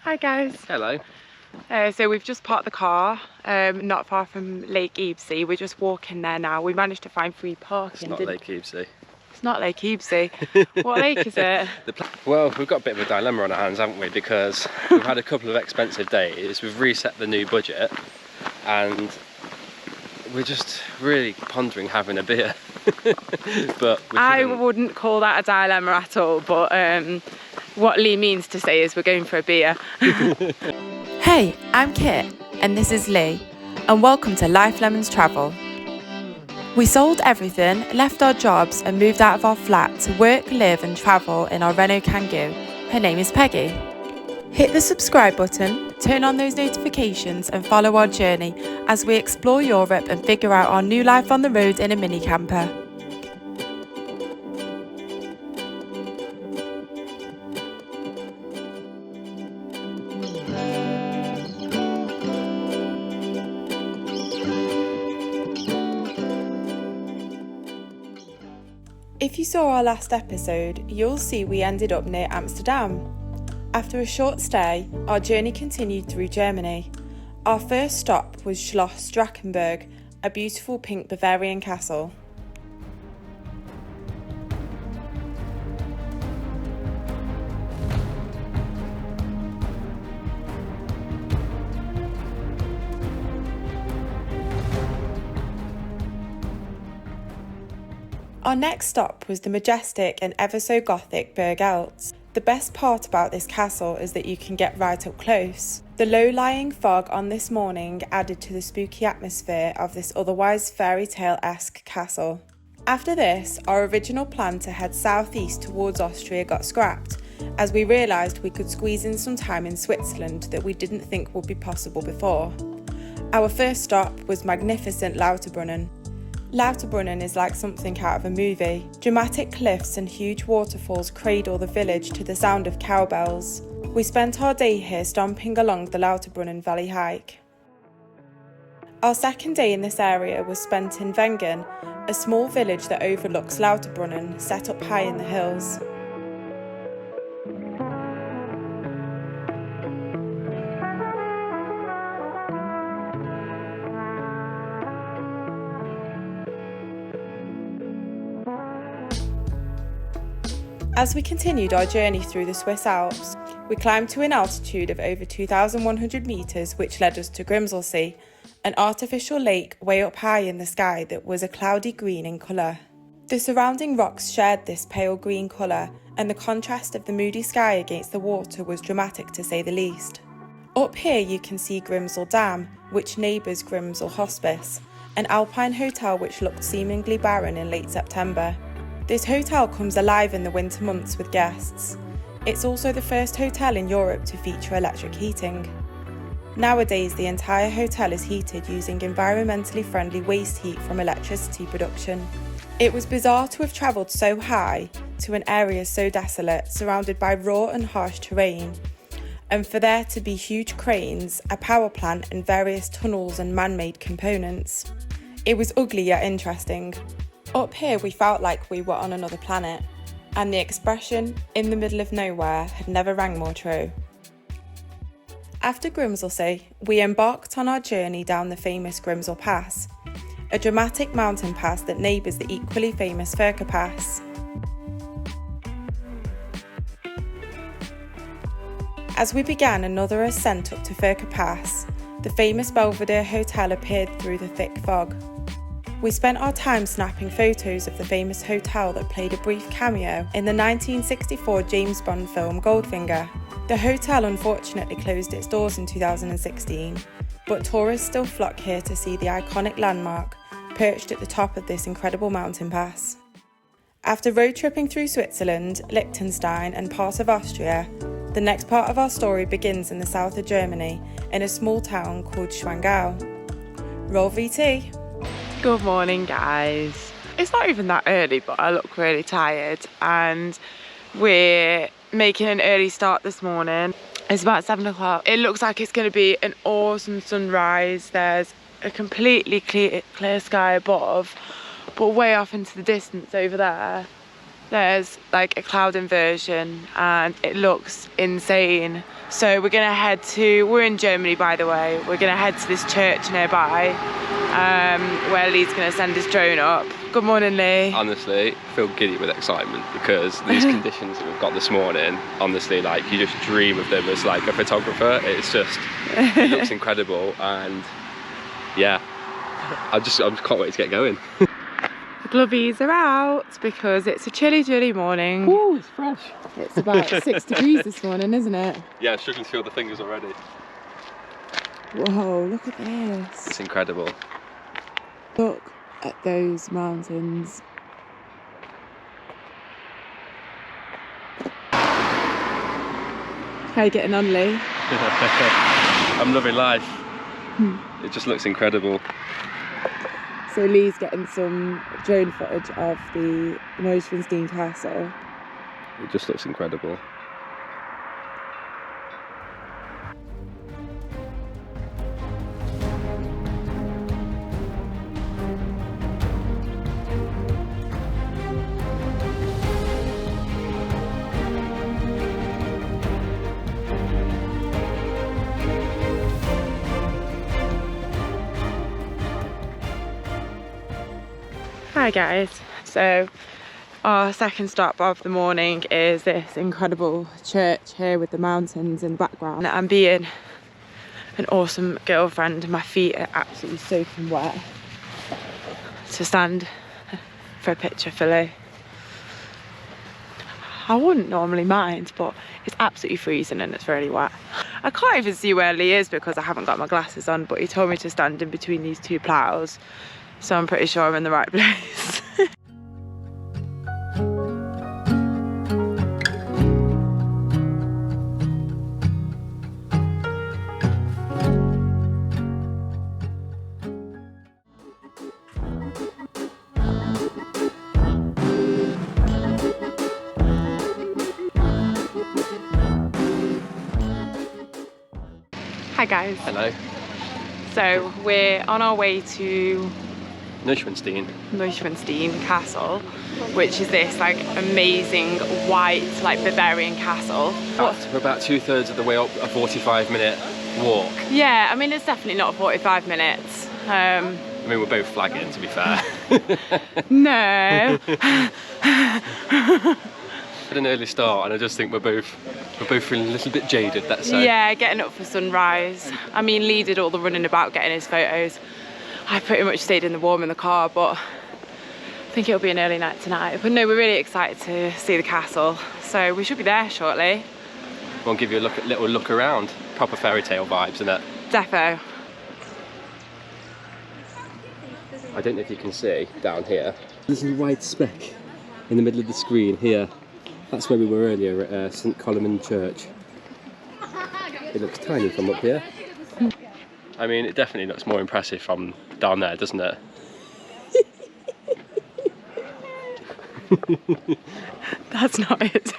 Hi guys. Hello. So we've just parked the car not far from Lake Ebsey. We're just walking there now. We managed to find free parking. It's not Lake Ebsey. It's not Lake Ebsey. What lake is it? Well, we've got a bit of a dilemma on our hands, haven't we? Because we've had a couple of expensive days. We've reset the new budget and we're just really pondering having a beer. But I wouldn't call that a dilemma at all, but what Lee means to say is we're going for a beer. Hey, I'm Kit and this is Lee, and welcome to Life Lemons Travel. We sold everything, left our jobs and moved out of our flat to work, live and travel in our Renault Kangoo. Her name is Peggy. Hit the subscribe button, turn on those notifications and follow our journey as we explore Europe and figure out our new life on the road in a mini camper. If you saw our last episode, you'll see we ended up near Amsterdam. After a short stay, our journey continued through Germany. Our first stop was Schloss Drachenburg, a beautiful pink Bavarian castle. Our next stop was the majestic and ever so gothic Berg Eltz. The best part about this castle is that you can get right up close. The low-lying fog on this morning added to the spooky atmosphere of this otherwise fairy tale-esque castle. After this, our original plan to head southeast towards Austria got scrapped, as we realised we could squeeze in some time in Switzerland that we didn't think would be possible before. Our first stop was magnificent Lauterbrunnen. Lauterbrunnen is like something out of a movie. Dramatic cliffs and huge waterfalls cradle the village to the sound of cowbells. We spent our day here stomping along the Lauterbrunnen Valley hike. Our second day in this area was spent in Wengen, a small village that overlooks Lauterbrunnen, set up high in the hills. As we continued our journey through the Swiss Alps, we climbed to an altitude of over 2,100 metres, which led us to Grimselsee, an artificial lake way up high in the sky that was a cloudy green in colour. The surrounding rocks shared this pale green colour, and the contrast of the moody sky against the water was dramatic to say the least. Up here you can see Grimsel Dam, which neighbours Grimsel Hospice, an alpine hotel which looked seemingly barren in late September. This hotel comes alive in the winter months with guests. It's also the first hotel in Europe to feature electric heating. Nowadays, the entire hotel is heated using environmentally friendly waste heat from electricity production. It was bizarre to have travelled so high to an area so desolate, surrounded by raw and harsh terrain, and for there to be huge cranes, a power plant and various tunnels and man-made components. It was ugly yet interesting. Up here we felt like we were on another planet, and the expression, in the middle of nowhere, had never rang more true. After Grimselsee, we embarked on our journey down the famous Grimselpass, a dramatic mountain pass that neighbours the equally famous Furkapass. As we began another ascent up to Furkapass, the famous Belvedere hotel appeared through the thick fog. We spent our time snapping photos of the famous hotel that played a brief cameo in the 1964 James Bond film Goldfinger. The hotel unfortunately closed its doors in 2016, but tourists still flock here to see the iconic landmark perched at the top of this incredible mountain pass. After road tripping through Switzerland, Liechtenstein and part of Austria, the next part of our story begins in the south of Germany in a small town called Schwangau. Roll VT! Good morning guys. It's not even that early, but I look really tired and we're making an early start this morning. It's about 7 o'clock. It looks like it's going to be an awesome sunrise. There's a completely clear sky above, but way off into the distance over there there's like a cloud inversion and it looks insane. So we're in Germany, by the way. We're gonna head to this church nearby where Lee's gonna send his drone up. Good morning, Lee. Honestly, I feel giddy with excitement because these conditions that we've got this morning, honestly, like you just dream of them as like a photographer. It's just, it looks incredible, and yeah, I just can't wait to get going. The glovies are out because it's a chilly morning. Ooh, it's fresh. It's about 6 degrees this morning, isn't it? Yeah, I'm struggling to feel the fingers already. Whoa, look at this. It's incredible. Look at those mountains. How are you getting on, Lee? I'm loving life. It just looks incredible. So Lee's getting some drone footage of the Neuschwanstein Castle. It just looks incredible. Hi guys, so our second stop of the morning is this incredible church here with the mountains in the background. I'm being an awesome girlfriend. My feet are absolutely soaking wet to stand for a picture for Lee. I wouldn't normally mind, but it's absolutely freezing and it's really wet. I can't even see where Lee is because I haven't got my glasses on, but he told me to stand in between these two ploughs. So I'm pretty sure I'm in the right place. Hi guys. Hello. So we're on our way to Neuschwanstein Castle, which is this like amazing white like Bavarian castle. We're about 2/3 of the way up a 45-minute walk. Yeah, I mean it's definitely not 45 minutes. I mean we're both flagging, to be fair. No. Had an early start and I just think we're both feeling a little bit jaded, let's say. Yeah, getting up for sunrise. I mean Lee did all the running about getting his photos. I pretty much stayed in the warm in the car, but I think it'll be an early night tonight. But no, we're really excited to see the castle, so we should be there shortly. We'll give you a little look around. Proper fairy tale vibes, innit? Defo. I don't know if you can see down here. There's a white speck in the middle of the screen here. That's where we were earlier at St. Koloman Church. It looks tiny from up here. I mean, it definitely looks more impressive from down there, doesn't it? That's not it.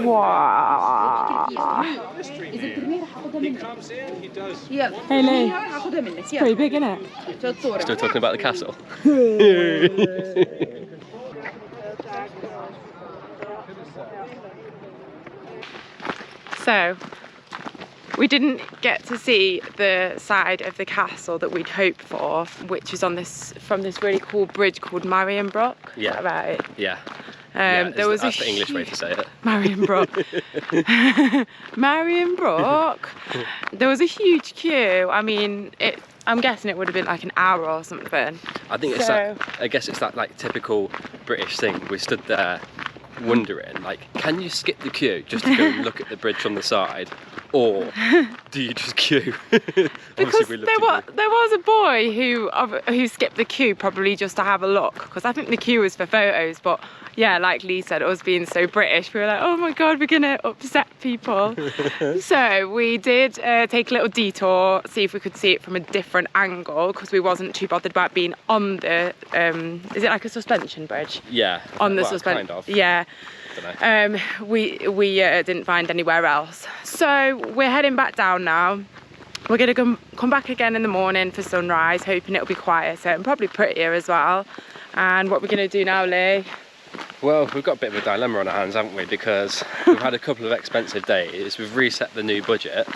Wow. Hey Lee, it's pretty big, isn't it? Still talking about the castle. So, we didn't get to see the side of the castle that we'd hoped for, which is on from this really cool bridge called Marienbrock. Yeah. Is that right? Yeah. That's the English way to say it. Marienbrock. Marienbrock. There was a huge queue. I mean, I'm guessing it would have been like an hour or something. I think it's I guess it's that like typical British thing. We stood there wondering, like, can you skip the queue just to go and look at the bridge on the side, or do you just queue? Because there was a boy who skipped the queue probably just to have a look, because I think the queue was for photos, but yeah, like Lee said, us being so British, we were like, oh my god, we're gonna upset people. So we did take a little detour, see if we could see it from a different angle, because we wasn't too bothered about being on the is it like a suspension bridge? Yeah, on the suspension, kind of. Yeah. We didn't find anywhere else, so we're heading back down now. We're gonna come back again in the morning for sunrise, hoping it'll be quieter and probably prettier as well. And what we're gonna do now, Lee? Well, we've got a bit of a dilemma on our hands, haven't we? Because we've had a couple of expensive days, we've reset the new budget,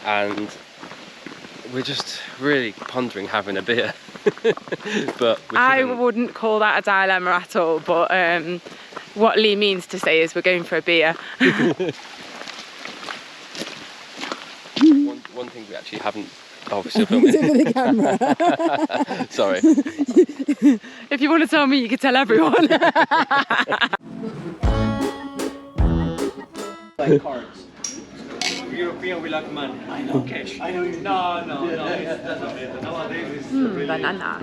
and we're just really pondering having a beer. But I wouldn't call that a dilemma at all, but what Lee means to say is we're going for a beer. One thing we actually haven't... Oh, we're still filming. Over the camera. Sorry. If you want to tell me, you can tell everyone. Like cards. European, we like money. I know. Cash. I know you. No. That's not it. Nowadays it's really... Banana.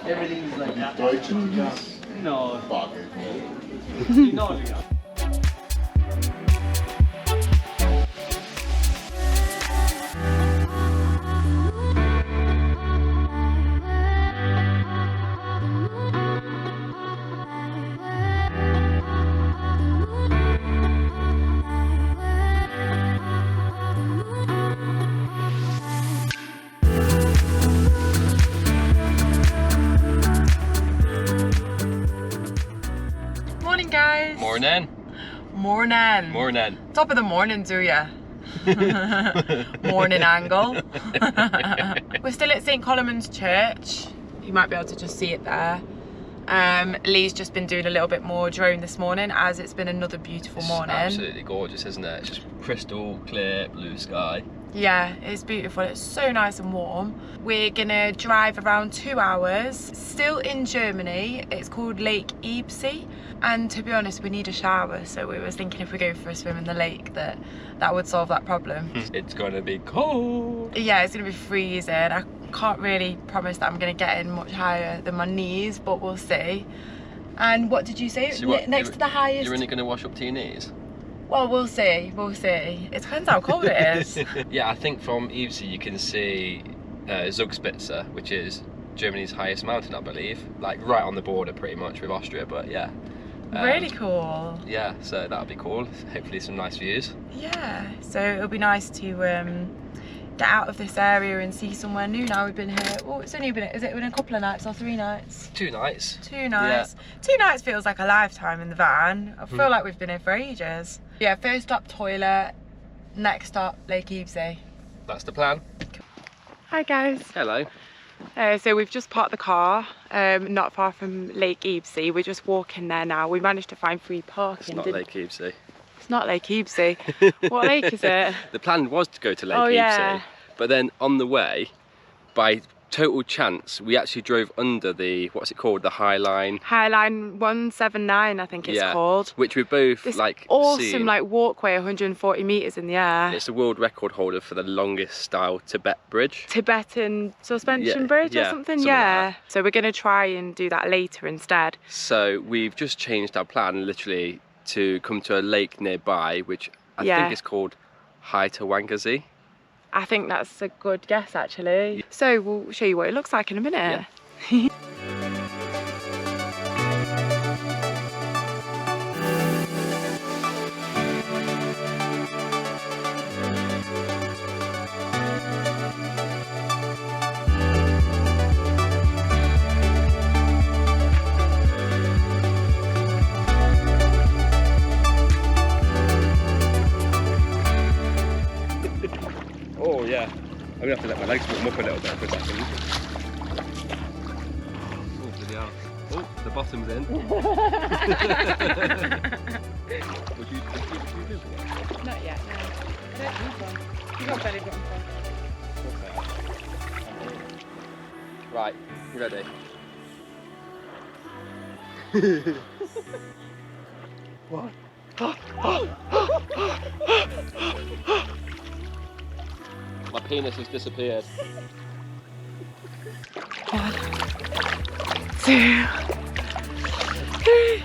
Everything is like that. No. No. Morning, guys. Morning. Morning. Top of the morning to ya. Morning angle. We're still at St. Koloman Church. You might be able to just see it there. Lee's just been doing a little bit more drone this morning, as it's been another beautiful morning. Absolutely gorgeous, isn't it? It's just crystal clear blue sky. Yeah, it's beautiful. It's so nice and warm. We're gonna drive around 2 hours, still in Germany. It's called Lake Eltz, and to be honest, we need a shower, so we was thinking if we go for a swim in the lake that would solve that problem. It's gonna be cold. Yeah, it's gonna be freezing. I can't really promise that I'm gonna get in much higher than my knees, but we'll see. And what did you say? So what, next to the highest? You're only gonna wash up to your knees? Well, we'll see. It depends how cold it is. Yeah, I think from Eltz you can see Zugspitze, which is Germany's highest mountain, I believe. Like right on the border pretty much with Austria, but yeah. Really cool. Yeah, so that'll be cool. Hopefully some nice views. Yeah, so it'll be nice to get out of this area and see somewhere new now we've been here. Oh, it's only been, is it been a couple of nights or 3 nights? 2 nights. 2 nights. Yeah. 2 nights feels like a lifetime in the van. I feel like we've been here for ages. Yeah, first stop toilet, next stop Lake Eltz. That's the plan. Hi guys. Hello. So we've just parked the car not far from Lake Eltz. We're just walking there now. We managed to find free parking. It's not Lake Eltz. It's not Lake Eltz. What lake is it? The plan was to go to Lake Eltz, yeah. But then on the way, by total chance, we actually drove under the, what's it called, the High Line? High Line 179, I think it's called. Which we both this awesome seen. Like walkway, 140 metres in the air. It's a world record holder for the longest style Tibet bridge. Tibetan suspension bridge or something? Yeah. Like so we're going to try and do that later instead. So we've just changed our plan literally to come to a lake nearby, which I think is called Heiterwanger See. I think that's a good guess actually. So we'll show you what it looks like in a minute. Yeah. Oh yeah, I'm gonna have to let my legs warm up a little bit for a second. Oh, bloody hell. Oh, the bottom's in. Would you do one? Not yet, no. I don't need one. You got belly button on. Right, you ready? What? My penis has disappeared. 1, 2, 3.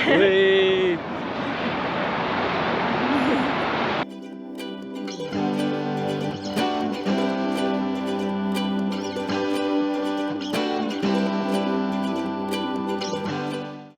Whee!